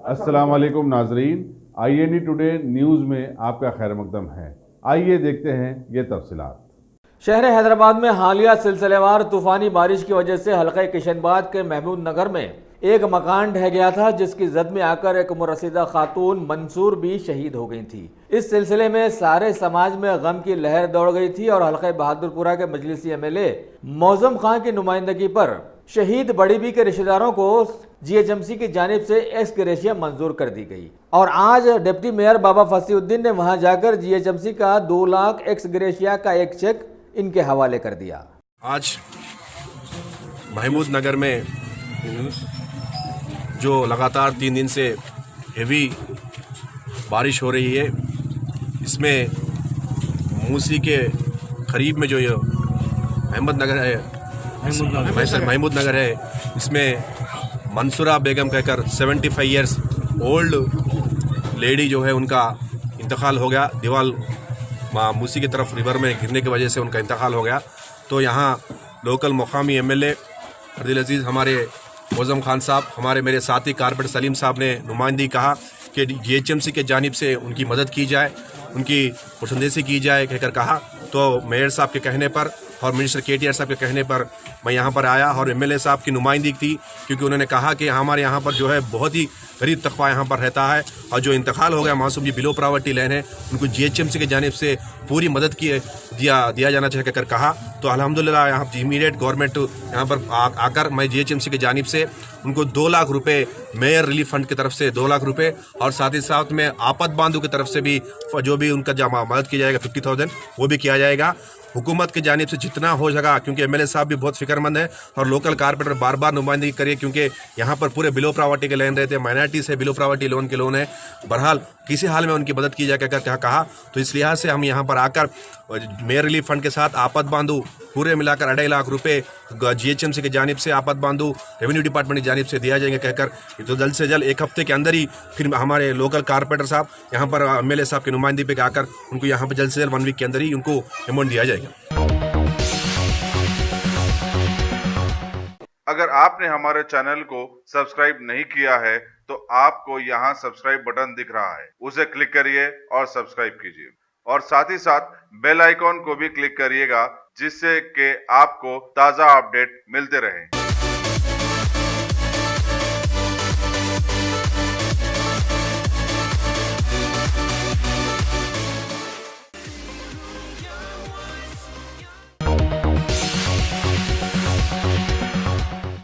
अस्सलाम वालेकुम नाजरीन, INE टुडे न्यूज़ में आपका खैर मकदम है। आइए देखते हैं ये तफसीलात। शहर हैदराबाद में हालिया सिलसिलेवार तूफानी बारिश की वजह से हल्के किशनबाद के महमूद नगर में एक मकान ढह गया था, जिसकी जद में आकर एक मुरसिदा खातून मंसूर भी शहीद हो गई थी। इस सिलसिले में सारे समाज में गम की लहर दौड़ गई थी और हल्के बहादुरपुरा के मजलिसी MLA मौजम खान की नुमाइंदगी पर शहीद बड़ी बी के रिश्तेदारों को GHMC की जानिब से एक्स ग्रेशिया मंजूर कर दी गई और आज डिप्टी मेयर बाबा फसीउद्दीन ने वहां जाकर GHMC का 2 लाख एक्स ग्रेशिया का एक चेक इनके हवाले कर दिया। आज महमूद नगर में जो लगातार 3 दिन से हेवी बारिश हो रही है, इसमें मूसी के करीब में जो ये महमूद नगर है, इसमें मंसूरा बेगम कहकर 75 ईयर्स ओल्ड लेडी जो है उनका इंतकाल हो गया। दीवाल मूसी की तरफ रिवर में गिरने की वजह से उनका इंतकाल हो गया। तो यहाँ लोकल मुकामी MLA अर्दिल अजीज़ हमारे मौजम खान साहब, हमारे मेरे साथी कारपेटर सलीम साहब ने नुमाइंदगी कहा कि GHMC के जानिब से उनकी मदद की जाए, उनकी खुशंदेसी की जाए कहकर कहा। तो मेयर साहब के कहने पर और मिनिस्टर KTR साहब के कहने पर मैं यहाँ पर आया और MLA साहब की नुमाइंदगी थी, क्योंकि उन्होंने कहा कि हमारे यहाँ पर जो है बहुत ही गरीब तबका यहाँ पर रहता है और जो इंतकाल हो गया मासूम जी बिलो प्रावर्टी लैन है, उनको GHMC की जानिब से पूरी मदद की दिया जाना चाहिए कहकर कहा। तो अल्हम्दुलिल्लाह यहाँ इमीडिएट गवर्नमेंट यहाँ पर आकर मैं GHMC की जानिब से उनको 2 लाख रुपए मेयर रिलीफ फंड की तरफ से 2 लाख रुपए और साथ ही साथ में आपद बांधु की तरफ से भी जो भी उनका मदद की जाएगा 50,000 वो भी किया जाएगा। हुकूमत की जानिब से जितना हो सका, क्योंकि MLA साहब भी बहुत फिक्रमंद है और लोकल कारपोरेटर बार बार नुमाइंदगी करिए, क्योंकि यहाँ पर पूरे बिलो प्रावर्टी के लेन रहते हैं, माइनॉरिटीज़ है, बिलो प्रावर्टी लोन के लोन है। बहरहाल किसी हाल में उनकी मदद की जाए क्या कहा। तो इस लिहाज से हम यहाँ पर आकर मेयर रिलीफ फंड के साथ आपद बांधु पूरे मिलाकर 2.5 लाख रुपए GHMC की जानिब से आपद बांधु रेवेन्यू डिपार्टमेंट की जानिब से दिया जाएंगे कहकर तो जल्द से जल्द 1 हफ्ते के अंदर ही फिर हमारे लोकल कारपोरेटर साहब यहाँ पर MLA साहब की नुमाइंदगी पे आकर उनको यहाँ पर जल्द से जल्द 1 वीक के अंदर ही उनको अमाउंट दिया जाएगा। अगर आपने हमारे चैनल को सब्सक्राइब नहीं किया है तो आपको यहाँ सब्सक्राइब बटन दिख रहा है, उसे क्लिक करिए और सब्सक्राइब कीजिए और साथ ही साथ बेल आइकॉन को भी क्लिक करिएगा, जिससे कि आपको ताज़ा अपडेट मिलते रहें।